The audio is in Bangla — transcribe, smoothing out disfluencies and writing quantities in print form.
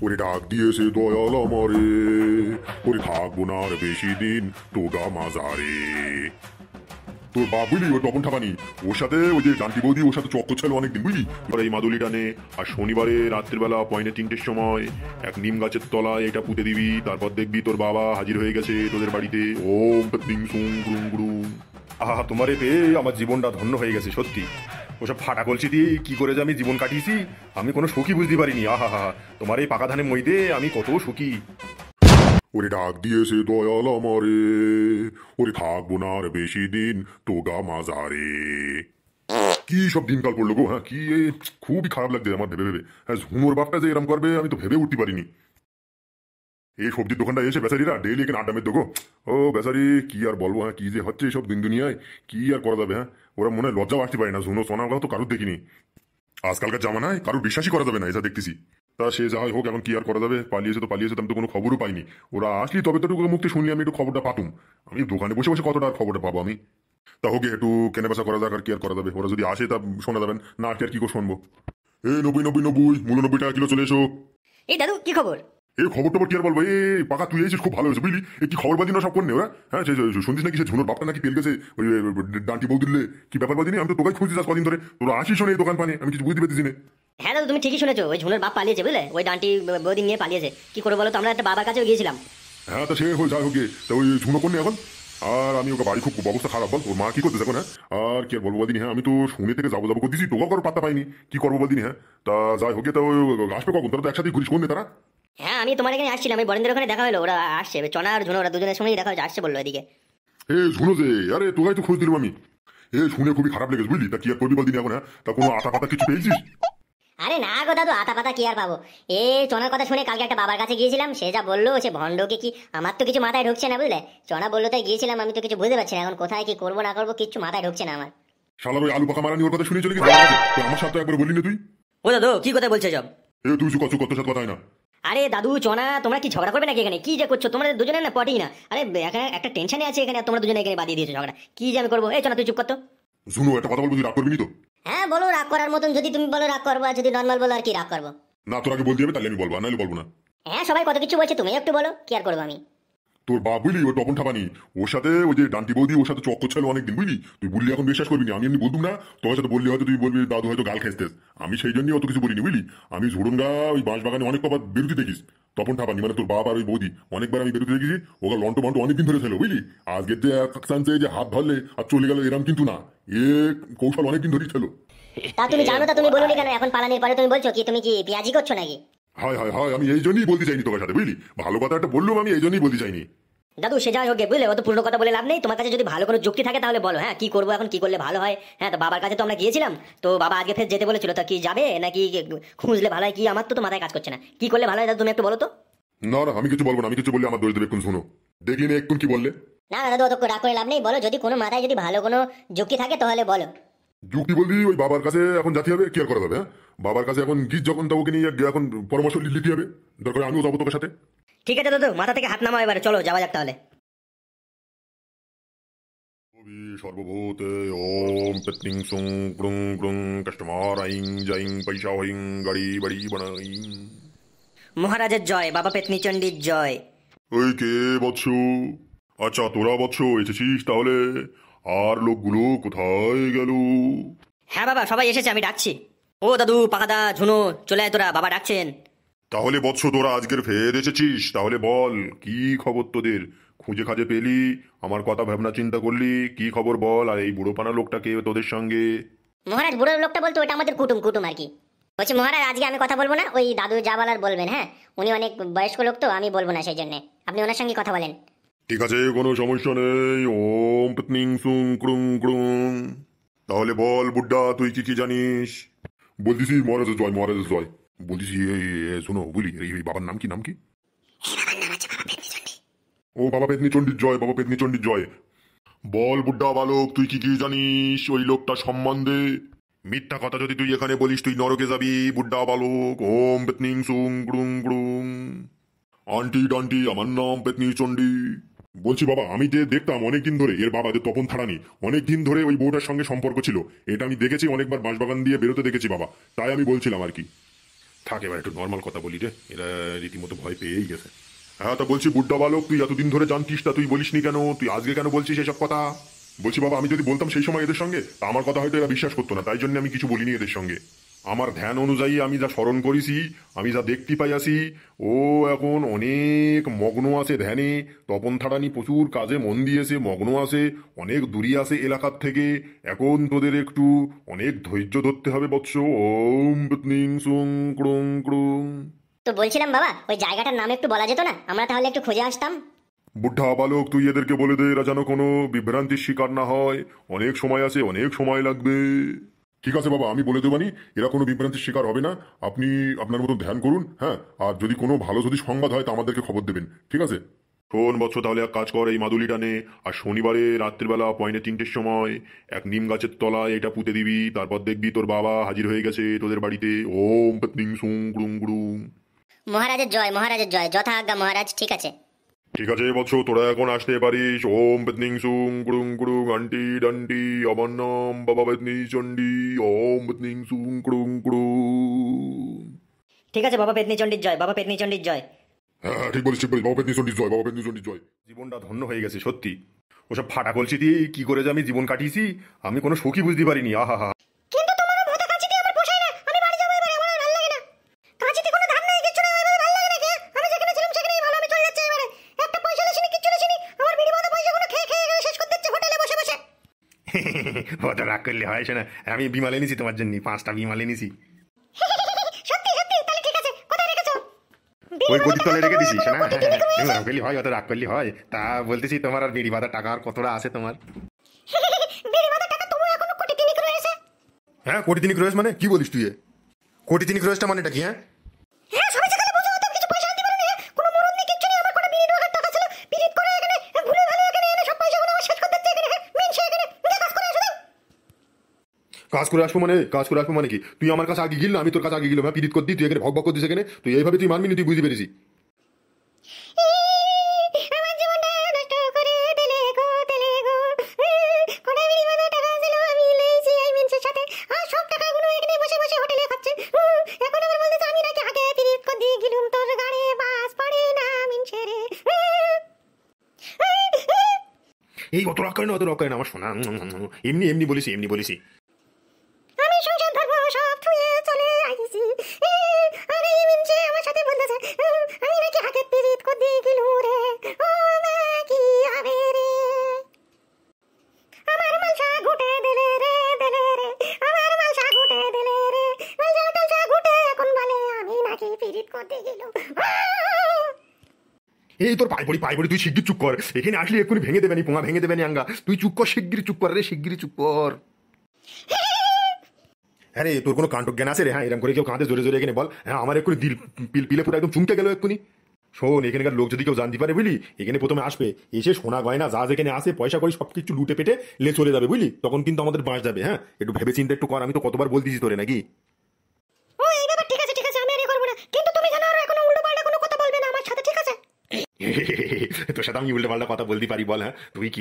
ওরে ডাক দিয়েছে দয়াল আমারে, ওরে থাকবো না আর বেশি দিন তোগা মাজারে। তোর বাপ বুঝলি ওই তপন ঠাপানি, ওর সাথে ওই যে জানটি বৌদি ওর সাথে চক্কর ছিল অনেকদিন বুঝলি। এবার এই মাদুলি টানে আর শনিবারে রাত্রিবেলা 3:30 সময় এক নিম গাছের তলায় এটা পুঁতে দিবি, তারপর দেখবি তোর বাবা হাজির হয়ে গেছে তোদের বাড়িতে। ওম দিং সুং গুং গুং। আহা, তোমারে পেয়ে আমার জীবনটা ধন্য হয়ে গেছে সত্যি। ওসব ফাটা কলসি দিয়ে কি করে যে আমি জীবন কাটিয়েছি আমি কোনো সুখী বুঝতে পারিনি। আহা হা, তোমার এই পাকা ধানের মইতে আমি কত সুখী। ওরে ডাক দিয়েছে দয়াল আমারে, ওরে থাকবো না আর বেশি দিন তোগা মাজারে। কি সব দিনকাল পড়লো গো, হ্যাঁ কি খুবই খারাপ লাগছে আমার ভেবে ভেবে। হ্যাঁ ঝুমোর বাপটা যে এরম করবে আমি তো ভেবে উঠতে পারিনি। এই সবজির দোকানটা এসে বেচারিরা ডেইলি এখানে আড্ডা মেরে দেবো। ও বেচারি কি আর বলবো, হ্যাঁ কি যে হচ্ছে সব দিন দুনিয়ায়, কি আর করা যাবে। হ্যাঁ ওরা মনে হয় লজ্জাও আসতে পারে না, ঝুনো সোনা কথা তো কারোর দেখিনি। আজকালকার জামানায় কারোর বিশ্বাসই করা যাবে না, এসা দেখতেছি। তা সে যা হোক, এখন কি আর করা যাবে, পালিয়েছে তো পালিয়েছে, আমি তো কোনো খবরও পাইনি। ওরা আসলি তবে তো একটু মুক্তি শুনলি আমি একটু খবরটা পাতুম। আমি দোকানে বসে বসে কতটা আর খবরটা পাবো আমি। তা হোক একটু কেনে বেচা করা যাক, আর কি আর করা যাবে। ওরা যদি আসে তা শোনা যাবেন না, আর কি করে শুনবো। এই 90 মূল্য 90 টাকা কিলো চলে এসো। এই দাদু কি খবর? এই খবর টবর কি আর বলবো, এই পাকা তুই এসেছিস খুব ভালো হয়েছে বুঝলি। কি খবর বাদি না সব করনে ওরা, হ্যাঁ শুনছিস নাকি সে ঝুনোর বাপটা নাকি পেল গেছে ওই ডান্টি বউ দিলে, কি ব্যাপার বাদিনি। আমি তো তোকে খুঁজছি আজ কদিন ধরে, তোরা আসিস শোনে এই দোকান পানে, আমি কিছু বুঝতে পেরেছি না। হ্যাঁ দাদু তুমি ঠিকই শুনেছো, ওই ঝুনের বাপ পালিয়েছে বুঝলে, ওই ডান্টি বৌদি নিয়ে পালিয়েছে। কি করে বলো তো, আমরা একটা বাবার কাছেও গিয়েছিলাম। হ্যাঁ তা সে হয়ে যাই হোক, তা ওই ঝুনো করনি এখন। আর আমি ওকে বাড়ি খুব অবস্থা খারাপ, বল ওর মা কি করতেছে এখন। হ্যাঁ আর কি আর বলবো বদিনি, হ্যাঁ আমি তো শুনে থেকে যাবো যাবো করতেছি, তোকে কারো পাত্তা পাইনি, কি করবো বদিনি। হ্যাঁ তা যাই হোক, তা ওই আসবে কখন, তোরা তো একসাথে ঘুরিস কোন তারা। হ্যাঁ আমি তোমার এখানে আসছিলাম, আমি বরেন্দ্রের ওখানে দেখা হলো, ওরা আসছে, চনা আর ঝুনো ওরা দুজনের সঙ্গেই দেখা হচ্ছে, আসছে বললো এদিকে। এ শুনো যে, আরে তোরাই তো খোঁজ দিলাম আমি। এ শুনে খুবই খারাপ লেগেছে বুঝলি। তা কি আর করবি বলদিন এখন, হ্যাঁ তা কোনো আতা পাতা কিছু পেয়েছিস? আরে না গো দাদু, আতা পাতা কি আর পাবো। এই চনার কথা শুনে কালকে একটা বাবার কাছে গিয়েছিলাম, সে যা বললো, সে ভণ্ডকে কি আমার তো কিছু মাথায় ঢুকছে না বুঝলে। চনা বললো তাই গিয়েছিলাম, আমি তো কিছু বুঝতে পারছি না এখন কোথায় কি করবো না করবো, কিচ্ছু মাথায় ঢুকছে না আমার। শালার ওই আলু পাকা মারানি ওর কথা শুনে চলে গেছে, তো আমার সাথে একবার বললি না তুই। ও দাদু কি কথা বলছে সব? এ তুই কত কত সাথে কথা হয় না। আরে দাদু চনা, তোমরা কি ঝগড়া করবে নাকি এখানে? কি যে করছো তোমরা দুজনে, না পটেই না। আরে এখানে একটা টেনশনে আছে এখানে, তোমরা দুজনে এখানে বাদিয়ে দিয়েছো ঝগড়া, কি যে আমি করবো। এই চনা তুই চুপ কর তো। শুনো একটা কথা বলবো, তুই রাগ করবি নি তো? হ্যাঁ বলো, রাগ করার মতন যদি তুমি বলো রাগ করবো, আর যদি নর্মাল বলো আর কি রাগ করবো। না তোর আগে বলতে হবে, তাহলে আমি বলবো, নাহলে বলবো না। হ্যাঁ সবাই কত কিছু বলছে, তুমি একটু বলো, কি আর করবো আমি। তোর বাপ বুঝলি ওই তপন ঠাপানি, ওর সাথে ওই যে ডান্টি বৌদি ওর সাথে চক্কর ছিল অনেকদিন বুঝলি। তুই বললি এখন বিশ্বাস করবি না, আমি এমনি বলতুম না। তোর সাথে বললি হয়তো তুই বলবি দাদু হয়তো গাল খেস্তেস, আমি সেই জন্যই অত কিছু বলিনি বুঝলি। আমি ঝুড়ুঙ্গা ওই বাঁশ বাগানে অনেক কবার বেরোতে দেখিস তপন ঠাপানি, মানে তোর বাপ আর ওই বৌদি অনেকবার আমি বেরোতে দেখেছি। ওকে লন্টো মন্টো অনেকদিন ধরে ছিল বুঝলি। আজকের যে এক চান্সে যে হাত ধরলে আর চলে গেল এরম কিন্তু না, এ কৌশল অনেকদিন ধরেই ছিল। তা তুমি জানো, তা তুমি বলোনি কেন এখন পালানোর পরে? তুমি বলছো কি তুমি কি পেঁয়াজি করছো নাকি? হায় হায় হায়, আমি এই জন্যই বলতে চাইনি তোর সাথে বুঝলি। ভালো কথা একটা বললাম, আমি এই জন্যই বলতে চাইনি। দাদু সে যাই হোক বুঝলে, অত পূর্ণ কথা বলে লাভ নেই। তোমার কাছে যদি ভালো কোনো যুক্তি থাকে তাহলে বলো, হ্যাঁ কি করবো এখন, কি করলে ভালো হয়। হ্যাঁ তো বাবার কাছে তো আমরা গিয়েছিলাম, তো বাবা আগে ফের যেতে বলেছিল, তা কি যাবে নাকি খুঁজলে ভালো হয়, কি আমার তো মাথায় কাজ করছে না, কি করলে ভালো হয় দাদু তুমি একটু বলো তো। না না আমি কিছু বলবো না, আমি কিছু বললে আমার দোষ দেবে। এখন শোনো, দেখলি না একটু কি বললে। না না দাদু অত রাগ করে লাভ নেই, বলো যদি কোনো মাথায় যদি ভালো কোনো যুক্তি থাকে তাহলে বলো। যুক্তি বললি ওই বাবার কাছে এখন যেতে হবে, কি আর করা যাবে। হ্যাঁ বাবার কাছে এখন গিয়ে যখন তা ওকে নিয়ে এখন পরামর্শ নিতে হবে, দরকার আমিও যাবো তোর সাথে। ঠিক আছে দাদু, মাথা থেকে হাত নামাও এবারে, চলো যাওয়া যাক তাহলে। সর্বভূতে ওম পেত্নিং সুং গ্রুং গ্রুং কাস্টমার আইং জাইং পয়সা হইং গাড়ি বাড়ি বানাইং। মহারাজের জয়, বাবা পেতনি চণ্ডীর জয়। ওই কে বৎস? আচ্ছা তোরা বৎস এসেছিস তাহলে, আর লোকগুলো কোথায় গেল? হ্যাঁ বাবা সবাই এসেছে, আমি ডাকছি। ও দাদু পাকাদা ঝুনো চলে আয় তোরা, বাবা ডাকছেন। তাহলে বৎস তোরা আজকের ফের এসেছিস, তাহলে বল কি খবর তোদের? খুঁজে খাজে পেলি, আমার কথা ভাবনা চিন্তা করলি, কি খবর বল। আর এই বুড়োপানা লোকটাকে তোদের সঙ্গে? মহারাজ বুড়ো লোকটা বলতো ওটা আমাদের কুটুম কুটুম আর কি। বলছি মহারাজ আজকে আমি কথা বলবো না, ওই দাদু যা বলার বলবেন। হ্যাঁ উনি অনেক বয়স্ক লোক তো, আমি বলবো না, সেই জন্য আপনি ওনার সঙ্গে কথা বলেন। ঠিক আছে কোনো সমস্যা নেই। ওম পত্নিং সুং ক্রুং ক্রুং। তাহলে বল বুড্ডা তুই কি কি জানিস? বলতেছি মহারাজের জয়, মহারাজের জয়। বলতেছি শোনো বলি, এই বাবার নাম কি, নাম কি? ও বাবা পেতনি চণ্ডীর জয়, বাবা পেতনি চণ্ডীর জয়। বল বুড্ডা বালক তুই কি কি জানিস ওই লোকটা সম্বন্ধে? মিথ্যা কথা যদি তুই এখানে বলিস তুই নরকে যাবি বুড্ডা বালক। ওম পেতনিং সুং ক্রুং ক্রুং। আন্টি ডান্টি আমার নাম পেতনি চণ্ডী। বলছি বাবা, আমি যে দেখতাম অনেকদিন ধরে এর বাবা যে তপন থাড়ানি, অনেকদিন ধরে ওই বউটার সঙ্গে সম্পর্ক ছিল, এটা আমি দেখেছি অনেকবার বাঁশবাগান দিয়ে বেরোতে দেখেছি বাবা, তাই আমি বলছিলাম আর কি। থাক এবার একটু নর্মাল কথা বলি রে, এরা রীতিমতো ভয় পেয়েই গেছে। হ্যাঁ তা বলছি বুড্ডা বালক, তুই এতদিন ধরে জানতিস তা তুই বলিসনি কেন? তুই আজকে কেন বলছিস এসব কথা? বলছি বাবা, আমি যদি বলতাম সেই সময় এদের সঙ্গে, তা আমার কথা হয়তো এরা বিশ্বাস করতো না, তাই জন্য আমি কিছু বলিনি এদের সঙ্গে। আমার ধ্যান অনুযায়ী আমি যা স্মরণ করেছি, আমি যা দেখতে পাইয়াছি, ও এখন অনেক মগ্ন আছে ধ্যানে। তপন থাড়ানি প্রচুর কাজে মন দিয়েছে, মগ্ন আছে, অনেক দূরে আছে এলাকার থেকে। এখন তোদের একটু অনেক ধৈর্য ধরতে হবে বৎস। ওম পত্নিং সুং ক্রুং ক্রুং। তো বলছিলাম বাবা, ওই জায়গাটার নাম একটু বলা যেত না, আমরা তাহলে একটু খুঁজে আসতাম। বুদ্ধা বালক, তুই এদেরকে বলে দে এরা যেন কোনো বিভ্রান্তির শিকার না হয়। অনেক সময় আছে, অনেক সময় লাগবে। ঠিক আছে বাবা, আমি বলে দেবানি, এরা কোনো বিভ্রান্তির শিকার হবে না। আপনি আপনার মতো ধ্যান করুন, হ্যাঁ। আর যদি কোনো ভালো যদি সংবাদ হয় তা আমাদেরকে খবর দেবেন, ঠিক আছে? শোন বৎস, তাহলে এক কাজ কর, এই মাদুলিটা নে, আর শনিবারে রাত্রিবেলা 3:30 সময় এক নিম গাছের তলায় এটা পুঁতে দিবি। তারপর দেখবি তোর বাবা হাজির হয়ে গেছে তোদের বাড়িতে। ওম পত্নিং সুং ক্রুং ক্রুং। মহারাজের জয়, মহারাজের জয়, যথা আজ্ঞা মহারাজ। ঠিক আছে। ঠিক আছে বৎস, তোরা এখন আসতে পারিস। ওম পত্নিং সুং ক্রুং ক্রুং আন্টি ডান্টি আমার নাম বাবা পত্নী চণ্ডী। ওম পত্নিং সুং ক্রুং ক্রুং। ঠিক আছে বাবা পেতনি চণ্ডীর জয়, বাবা পেতনি চণ্ডীর জয়। হ্যাঁ ঠিক বলিস, ঠিক বলিস। বাবা পেতনি চণ্ডীর জয়, বাবা পেতনি চণ্ডীর জয়। জীবনটা ধন্য হয়ে গেছে সত্যি। ওসব ফাটা কলসি দিয়ে কি করে যে আমি জীবন কাটিয়েছি, আমি কোনো সুখী বুঝতে পারিনি। আহা হা। কিন্তু তোমার ভোতা কাঁচিতে আমার পোষায় না, আমি বাড়ি যাবো এবারে, আমার আর ভালো লাগে না। কাঁচিতে কোনো ধান নাই, কিচ্ছু নাই, আমার ভালো লাগে না। আমি যেখানে ছিলাম সেখানেই ভালো, আমি চলে যাচ্ছি এবারে। একটা পয়সা লেছিনি, কিচ্ছু লেছিনি, আমার বিড়ি বাঁধা পয়সাগুলো খেয়ে খেয়ে শেষ করে দিচ্ছে হোটেলে বসে বসে। অত রাগ করলে হয় শোনা, আমি বিমাল এনেছি তোমার জন্য, 5টা বিমাল এনেছি। সত্যি সত্যি? তাহলে ঠিক আছে, কোথায় রেখেছো? ওই গদির তলে রেখে দিছিস না? রাগ করলে হয়, অত রাগ করলে হয়? তা বলতেছি, তোমার আর বিড়ি বাঁধা টাকা আর কতটা আছে তোমার? বিড়ি বাঁধা টাকা তোমার এখনো কোটি তিনিক রয়েছে। হ্যাঁ, কোটি তিনিক রয়েছে মানে কি বলিস তুই? কোটি তিনিক রয়েছটা মানেটা কি? হ্যাঁ হ্যাঁ, সবাই সকালে বুঝে হতাম, কিছু পয়সা আনতে পারিনি। কোনো মরদ নেই, কিচ্ছু নেই, আমার কোনো বিড়ি নেওয়ার টাকা ছিল, পিরিত করে এখানে ভুলে ভালো এখানে এনে সব পয়সাগুলো আমার শেষ করে দিচ্ছে এখানে। মিনছে এখানে যা কাজ করে আসো দাও। কাজ করে আসবো মানে? কাজ করে আসবো মানে কি? তুই আমার কাছে আগে গিল না আমি তোর কাছে আগে গেলাম? হ্যাঁ, পিরিত করতি তুই এখানে ভক ভক করতিস এখানে। তুই এইভাবে তুই মানবি না, তুই বুঝতে পেরেছি। আমার জীবনটা নষ্ট করে দিলে গো, দিলে গো। কোনো বিড়ি বাঁধা টাকা ছিল, আমি লেছি এই মিনছের সাথে, আর সব টাকাগুলো এখানে বসে বসে হোটেলে খাচ্ছে। এখন আবার বলতেছে আমি নাকি আগে পিরিত করে দিয়ে গেলুম, তোর গাড়ি বাস পড়ে না মিনছে রে। এই অত রাগ করে না, অত রাগ করে না আমার শোনা। এমনি এমনি বলিসি, এমনি বলিসি। আমি সংসার ধর্ম সব ছুঁয়ে চলে আইছি, আর এই মিনছে আমার সাথে বলতেছে আমি নাকি আগে পিরিত করে দিয়ে গেলুম রে। ও মা কি হবে রে, আমার মালসা ঘুটে দিলে রে, দিলে রে, আমার মালসা ঘুটে দিলে রে, মালসা টালসা ঘুটে এখন বলে আমি নাকি পিরিত করতে গেলুম। এই তোর পাই পড়ি, তুই শিগগির চুপ কর। এখানে আসলে এক্ষুনি ভেঙে দেবেনি, পোঙা ভেঙে দেবেনি আঙ্গা। তুই চুপ কর, শিগগির চুপ কর রে, শিগগির চুপ কর। আরে তোর কোনো কাণ্ড জ্ঞান আছে রে? হ্যাঁ, এরকম করে কেউ কাঁদে জোরে জোরে এখানে বল? হ্যাঁ, আমার এক্ষুনি দিল পিলে পুরো একদম চুমকে গেল এক্ষুনি। শোন, এখানকার লোক যদি কেউ জানতে পারে বুঝলি, এখানে প্রথমে আসবে, এসে সোনা গয়না যা যেখানে আসে পয়সা করে সবকিছু লুটে পেটে লে চলে যাবে বুঝলি। তখন কিন্তু আমাদের বাঁচ যাবে। হ্যাঁ, একটু ভেবে চিন্তা একটু কর। আমি তো কতবার বলতেছি তোরে নাকি? ও এই ব্যাপার, ঠিক আছে ঠিক আছে, আমি আর করবো না, কিন্তু তুমি জানো আর এখনো উল্টো পাল্টা কোনো কথা বলবে না আমার সাথে, ঠিক আছে? তোর সাথে আমি উল্টো পাল্টা কথা বলতে পারি বল? হ্যাঁ, তুই কি